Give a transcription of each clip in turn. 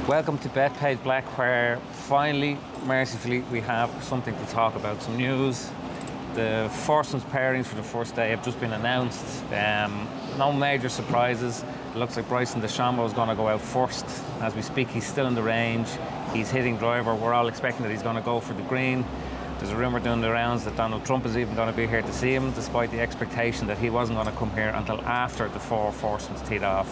Welcome to Bethpage Black, where finally, mercifully, we have something to talk about, some news. The foursomes pairings for the first day have just been announced. No major surprises. It looks like Bryson DeChambeau is going to go out first. As we speak, he's still in the range. He's hitting driver. We're all expecting that he's going to go for the green. There's a rumour doing the rounds that Donald Trump is even going to be here to see him, despite the expectation that he wasn't going to come here until after the four foursomes teed off.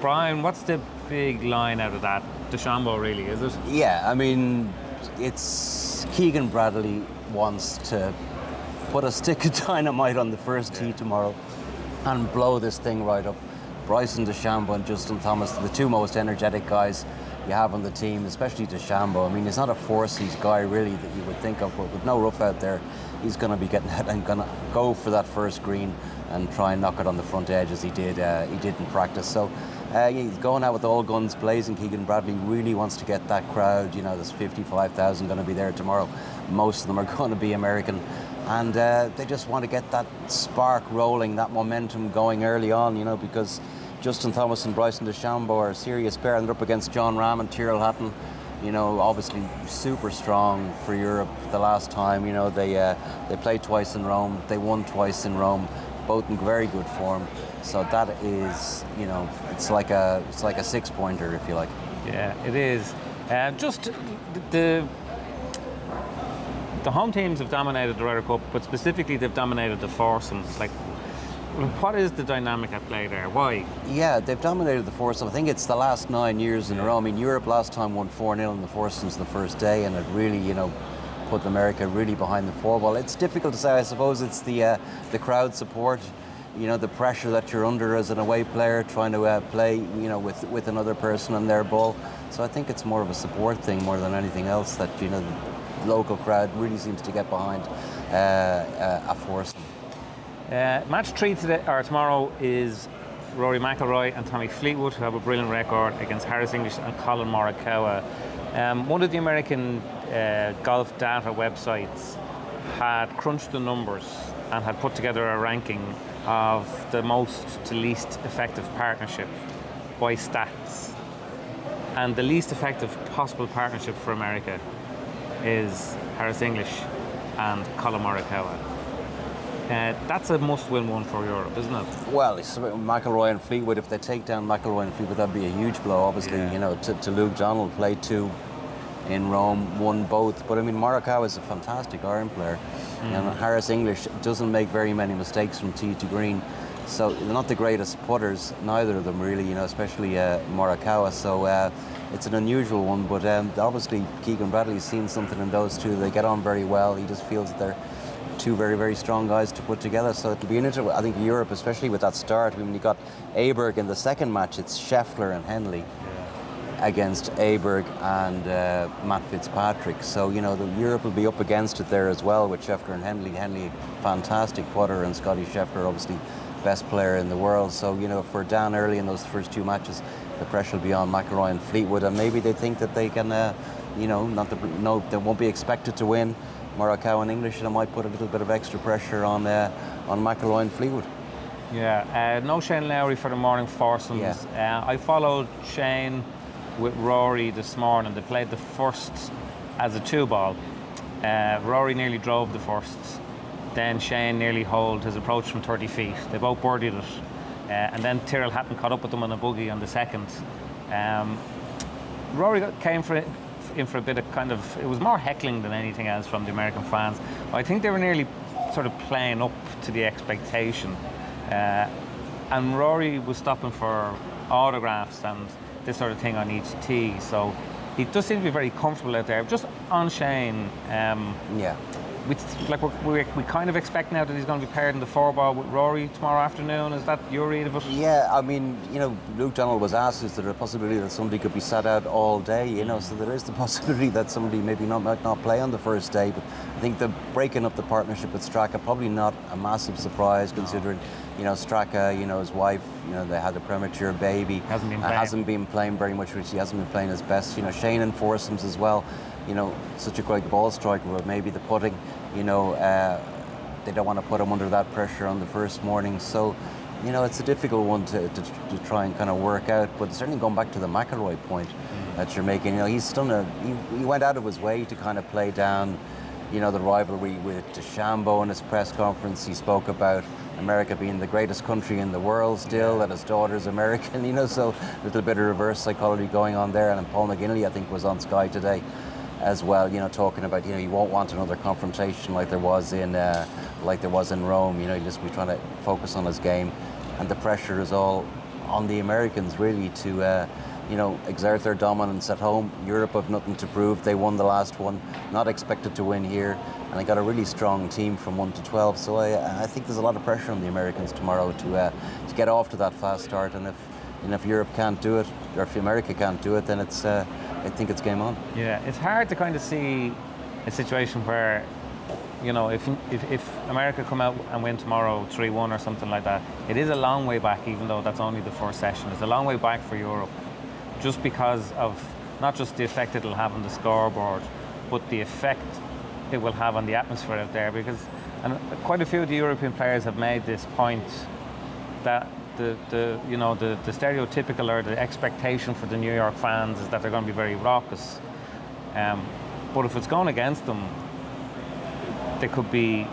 Brian, what's the big line out of that? DeChambeau, really, is it? Yeah, I mean, it's Keegan Bradley wants to put a stick of dynamite on the first tee tomorrow and blow this thing right up. Bryson DeChambeau and Justin Thomas, the two most energetic guys you have on the team, especially DeChambeau. I mean, he's not a four-seas guy really that you would think of, but with no rough out there, he's going to be getting out and going to go for that first green and try and knock it on the front edge as he did in practice. So he's going out with all guns blazing. Keegan Bradley really wants to get that crowd. You know, there's 55,000 going to be there tomorrow. Most of them are going to be American. And they just want to get that spark rolling, that momentum going early on, you know, because Justin Thomas and Bryson DeChambeau are a serious pair, and they're up against John Ram and Tyrrell Hatton. You know, obviously super strong for Europe the last time. You know, they played twice in Rome, they won twice in Rome, both in very good form. So that is, you know, it's like a 6-pointer, if you like. Yeah, it is. Just the home teams have dominated the Ryder Cup, but specifically they've dominated the foursomes. Like, what is the dynamic at play there? Why? Yeah, they've dominated the foursomes. I think it's the last 9 years in a row. I mean, Europe last time won 4-0 in the foursomes the first day, and it really, you know, put America really behind the four ball. It's difficult to say. I suppose it's the crowd support, you know, the pressure that you're under as an away player trying to play, you know, with another person on their ball. So I think it's more of a support thing more than anything else that, you know, the local crowd really seems to get behind a foursome. Match 3 tomorrow is Rory McIlroy and Tommy Fleetwood, who have a brilliant record against Harris English and Colin Morikawa. One of the American golf data websites had crunched the numbers and had put together a ranking of the most to least effective partnership by stats. And the least effective possible partnership for America is Harris English and Colin Morikawa. That's a must-win one for Europe, isn't it? Well, it's McIlroy and Fleetwood. If they take down McIlroy and Fleetwood, that'd be a huge blow. Obviously, you know, to Luke Donald, played 2 in Rome, won both. But I mean, Morikawa is a fantastic iron player, and Harris English doesn't make very many mistakes from tee to green. So they're not the greatest putters, neither of them really. You know, especially Morikawa. So it's an unusual one. But obviously, Keegan Bradley's seen something in those two. They get on very well. He just feels that they're two very, very strong guys to put together. So it'll be an interesting, I think, Europe, especially with that start. When you got Aberg in the second match, it's Scheffler and Henley against Aberg and Matt Fitzpatrick. So, you know, Europe will be up against it there as well with Scheffler and Henley. Henley, fantastic putter, and Scotty Scheffler, obviously best player in the world. So, you know, if we're down early in those first 2 matches, the pressure will be on McIlroy and Fleetwood, and maybe they think that they can, you know, they won't be expected to win. Morikawa and English, and I might put a little bit of extra pressure on McIlroy and Fleetwood. Yeah, no Shane Lowry for the morning foursomes. Yeah. I followed Shane with Rory this morning. They played the first as a 2-ball. Rory nearly drove the first. Then Shane nearly holed his approach from 30 feet. They both birdied it. And then Tyrrell Hatton caught up with them on a bogey on the second. Rory came in for a bit of kind of, it was more heckling than anything else from the American fans. I think they were nearly sort of playing up to the expectation. And Rory was stopping for autographs and this sort of thing on each tee. So he does seem to be very comfortable out there. Just on Shane, we kind of expect now that he's going to be paired in the 4-ball with Rory tomorrow afternoon. Is that your read of it? Yeah, I mean, you know, Luke Donald was asked, is there a possibility that somebody could be sat out all day? You know, so there is the possibility that somebody maybe might not play on the first day. But I think the breaking up the partnership with Straka, probably not a massive surprise considering, you know, Straka, you know, his wife, you know, they had a premature baby. Hasn't been playing very much, which he hasn't been playing his best. You know, Shane in foursomes as well. You know, such a great ball striker, but maybe the putting, you know, they don't want to put him under that pressure on the first morning. So, you know, it's a difficult one to try and kind of work out. But certainly going back to the McIlroy point, that you're making. You know, he went out of his way to kind of play down, you know, the rivalry with DeChambeau in his press conference. He spoke about America being the greatest country in the world still, that his daughter's American, you know, so a little bit of reverse psychology going on there. And Paul McGinley, I think, was on Sky today as well, you know, talking about, you know, he won't want another confrontation like there was in Rome. You know, he'll just be trying to focus on his game, and the pressure is all on the Americans really to you know, exert their dominance at home. Europe have nothing to prove. They won the last one, not expected to win here, and they got a really strong team from 1 to 12. So I think there's a lot of pressure on the Americans tomorrow to get off to that fast start. And if Europe can't do it, or if America can't do it, then it's I think it's game on. Yeah, it's hard to kind of see a situation where, you know, if America come out and win tomorrow 3-1 or something like that, it is a long way back, even though that's only the first session. It's a long way back for Europe, just because of not just the effect it'll have on the scoreboard, but the effect it will have on the atmosphere out there. Because, and quite a few of the European players have made this point, that the stereotypical or the expectation for the New York fans is that they're going to be very raucous. But if it's going against them, they could be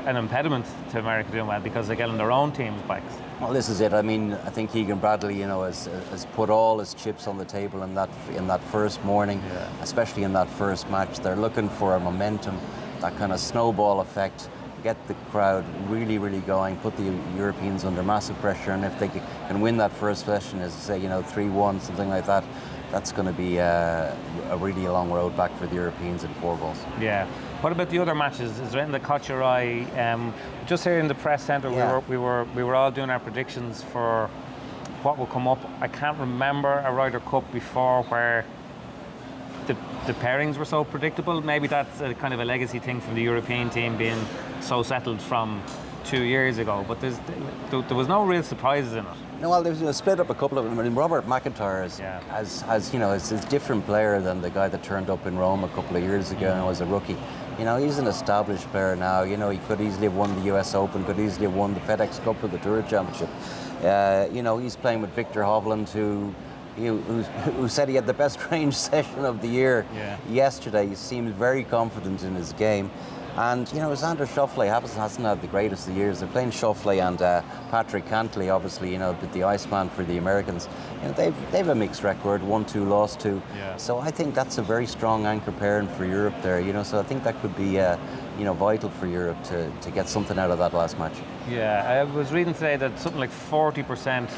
an impediment to America doing well, because they get on their own team's backs. Well, this is it. I mean, I think Keegan Bradley, you know, has put all his chips on the table in that first morning, especially in that first match. They're looking for a momentum, that kind of snowball effect, get the crowd really, really going, put the Europeans under massive pressure, and if they can win that first session, as say, you know, 3-1, something like that, that's going to be a really long road back for the Europeans in 4 balls. Yeah. What about the other matches? Is there anything that caught your eye? Just here in the press centre, we were all doing our predictions for what will come up. I can't remember a Ryder Cup before where the pairings were so predictable. Maybe that's a kind of a legacy thing from the European team being so settled from 2 years ago. But there was no real surprises in it. No, well, there's split up a couple of them. I mean, Robert McIntyre is a different player than the guy that turned up in Rome a couple of years ago and was a rookie. You know, he's an established player now. You know, he could easily have won the US Open, could easily have won the FedEx Cup or the Tour Championship. You know, he's playing with Victor Hovland, who said he had the best range session of the year yesterday. He seemed very confident in his game. And, you know, Xander Schauffele hasn't had the greatest of years. They're playing Schauffele and Patrick Cantlay, obviously, you know, the Iceman for the Americans. You know, they've a mixed record, 1-2, lost 2. Yeah. So I think that's a very strong anchor pairing for Europe there, you know. So I think that could be, you know, vital for Europe to get something out of that last match. Yeah, I was reading today that something like 40%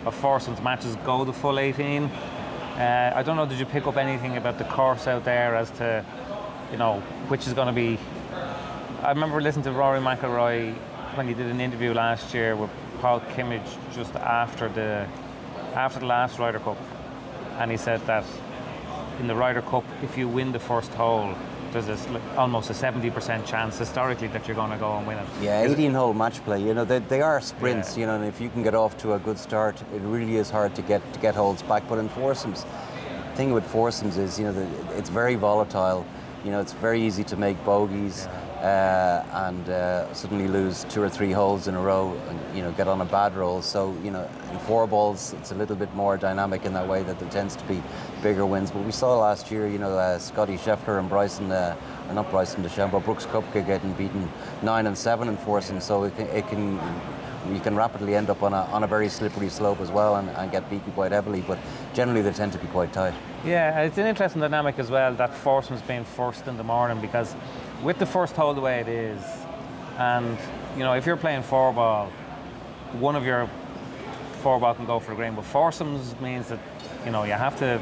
of foursomes matches go the full 18. I don't know, did you pick up anything about the course out there as to, you know, which is going to be... I remember listening to Rory McIlroy when he did an interview last year with Paul Kimmage just after the last Ryder Cup, and he said that in the Ryder Cup, if you win the first hole, there's almost a 70% chance historically that you're going to go and win it. Yeah, 18-hole match play. You know, they are sprints. You know, and if you can get off to a good start, it really is hard to get holes back. But in foursomes, the thing with foursomes is, you know, it's very volatile. You know, it's very easy to make bogeys. And suddenly lose 2 or 3 holes in a row and, you know, get on a bad roll. So, you know, in 4 balls, it's a little bit more dynamic in that way, that there tends to be bigger wins. But we saw last year, you know, Scotty Scheffler and Bryson DeChambeau, Brooks Koepka getting beaten 9 and 7 in foursomes. So you can rapidly end up on a very slippery slope as well and get beaten quite heavily. But generally, they tend to be quite tight. Yeah, it's an interesting dynamic as well, that foursomes being first in the morning, because with the first hole the way it is, and, you know, if you're playing 4-ball, one of your 4-ball can go for the green, but foursomes means that, you know, you have to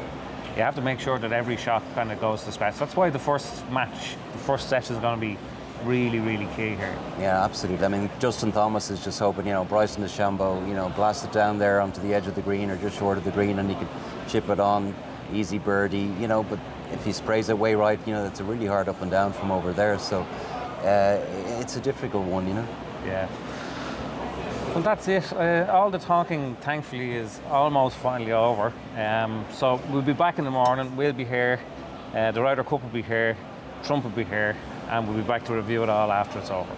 make sure that every shot kind of goes to scratch. That's why the first match, the first session is going to be really, really key here. Yeah, absolutely. I mean, Justin Thomas is just hoping, you know, Bryson DeChambeau, you know, blast it down there onto the edge of the green or just short of the green, and he could chip it on, easy birdie, you know, but if he sprays it way right, you know, it's a really hard up and down from over there. So it's a difficult one, you know. Yeah. Well, that's it. All the talking, thankfully, is almost finally over. So we'll be back in the morning. We'll be here. The Ryder Cup will be here. Trump will be here. And we'll be back to review it all after it's over.